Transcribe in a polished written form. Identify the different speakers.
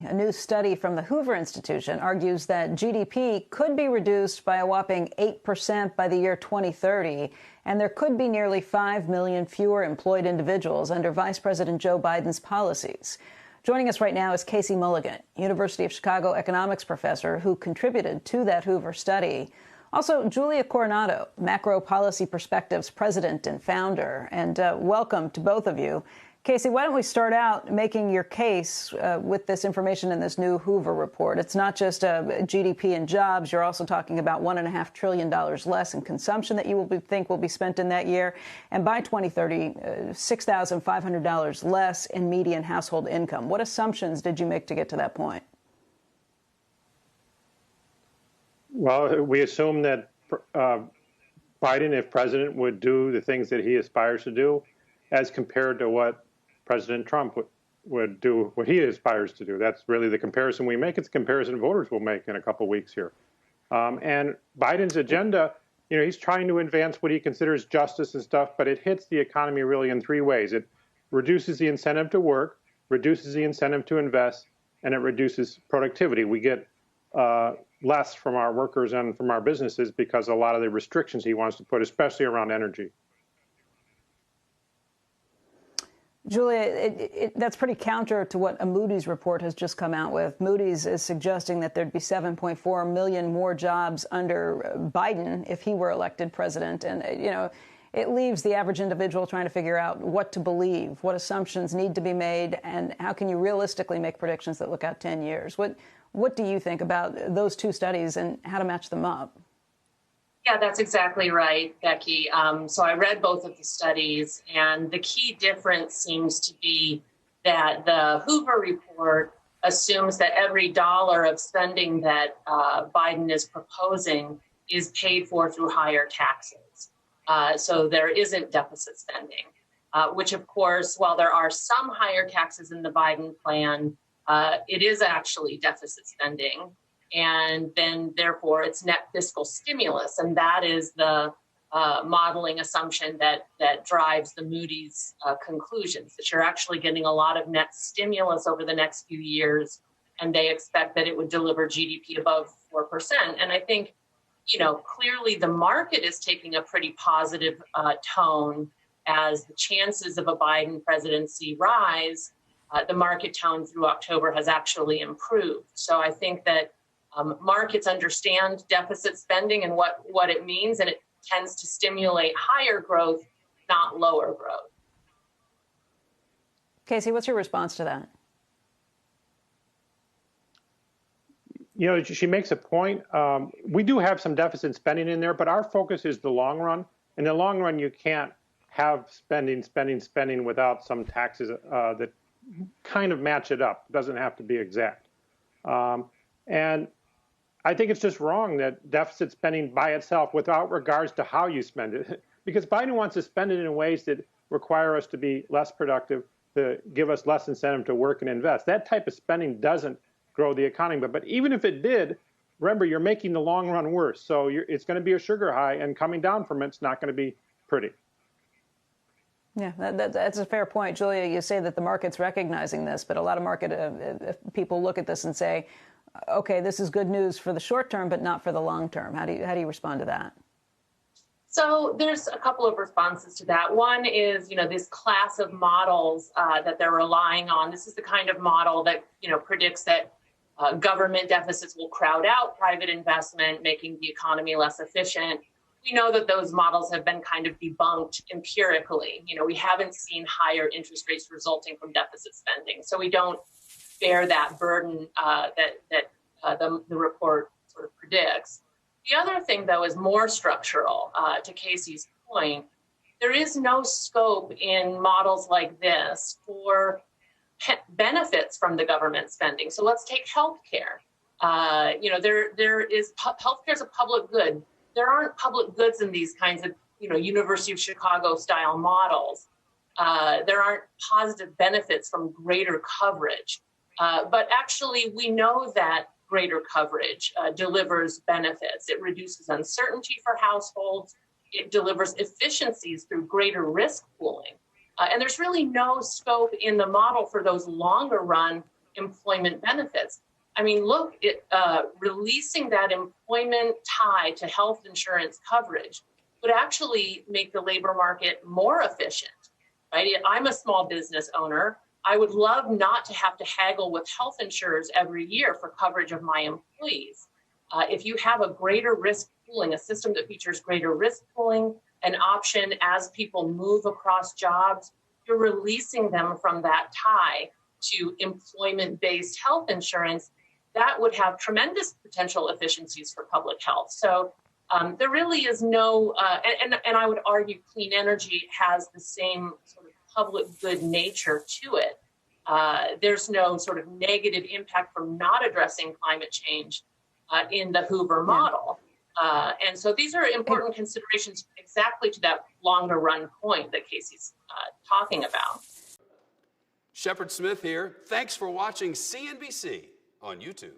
Speaker 1: A new study from the Hoover Institution argues that GDP could be reduced by a whopping 8% by the year 2030, and there could be nearly 5 million fewer employed individuals under Vice President Joe Biden's policies. Joining us right now is Casey Mulligan, University of Chicago economics professor who contributed to that Hoover study. Also, Julia Coronado, Macro Policy Perspectives president and founder. And welcome to both of you. Casey, why don't we start out making your case with this information in this new Hoover report? It's not just GDP and jobs. You're also talking about $1.5 trillion less in consumption that you think will be spent in that year. And by 2030, $6,500 less in median household income. What assumptions did you make to get to that point?
Speaker 2: Well, we assume that Biden, if president, would do the things that he aspires to do as compared to what President Trump would do, what he aspires to do. That's really the comparison we make. It's a comparison voters will make in a couple of weeks here. And Biden's agenda, he's trying to advance what he considers justice and stuff, but it hits the economy really in three ways. It reduces the incentive to work, reduces the incentive to invest, and it reduces productivity. We get less from our workers and from our businesses because of a lot of the restrictions he wants to put, especially around energy.
Speaker 1: Julia, that's pretty counter to what a Moody's report has just come out with. Moody's is suggesting that there'd be 7.4 million more jobs under Biden if he were elected president. And, it leaves the average individual trying to figure out what to believe, what assumptions need to be made, and how can you realistically make predictions that look out 10 years? What do you think about those two studies and how to match them up?
Speaker 3: Yeah, that's exactly right, Becky. So I read both of the studies, and the key difference seems to be that the Hoover report assumes that every dollar of spending that Biden is proposing is paid for through higher taxes. So there isn't deficit spending, which, of course, while there are some higher taxes in the Biden plan, it is actually deficit spending. And then, therefore, it's net fiscal stimulus. And that is the modeling assumption that drives the Moody's conclusions, that you're actually getting a lot of net stimulus over the next few years. And they expect that it would deliver GDP above 4%. And I think, clearly the market is taking a pretty positive tone as the chances of a Biden presidency rise. The market tone through October has actually improved. So I think that markets understand deficit spending and what it means, and it tends to stimulate higher growth, not lower growth.
Speaker 1: Casey, what's your response to that?
Speaker 2: She makes a point. We do have some deficit spending in there, but our focus is the long run. In the long run, you can't have spending without some taxes that kind of match it up. It doesn't have to be exact. And I think it's just wrong that deficit spending by itself, without regards to how you spend it, because Biden wants to spend it in ways that require us to be less productive, to give us less incentive to work and invest. That type of spending doesn't grow the economy. But even if it did, remember, you're making the long run worse. So it's going to be a sugar high, and coming down from it's not going to be pretty.
Speaker 1: Yeah, that's a fair point. Julia, you say that the market's recognizing this, but a lot of market people look at this and say, okay, this is good news for the short term, but not for the long term. How do you respond to that?
Speaker 3: So there's a couple of responses to that. One is, this class of models that they're relying on. This is the kind of model that, predicts that government deficits will crowd out private investment, making the economy less efficient. We know that those models have been kind of debunked empirically. We haven't seen higher interest rates resulting from deficit spending. So we don't bear that burden that the report sort of predicts. The other thing, though, is more structural. To Casey's point, there is no scope in models like this for benefits from the government spending. So let's take healthcare. There is healthcare is a public good. There aren't public goods in these kinds of, University of Chicago style models. There aren't positive benefits from greater coverage. But actually, we know that greater coverage delivers benefits. It reduces uncertainty for households. It delivers efficiencies through greater risk pooling. And there's really no scope in the model for those longer run employment benefits. I mean, look, releasing that employment tie to health insurance coverage would actually make the labor market more efficient, right? I'm a small business owner. I would love not to have to haggle with health insurers every year for coverage of my employees. If you have a greater risk pooling, a system that features greater risk pooling, an option as people move across jobs, you're releasing them from that tie to employment-based health insurance. That would have tremendous potential efficiencies for public health. So there really is no, and I would argue clean energy has the same sort of public good nature to it. There's no sort of negative impact from not addressing climate change in the Hoover model. And so these are important considerations exactly to that longer run point that Casey's talking about.
Speaker 4: Shepard Smith here. Thanks for watching CNBC on YouTube.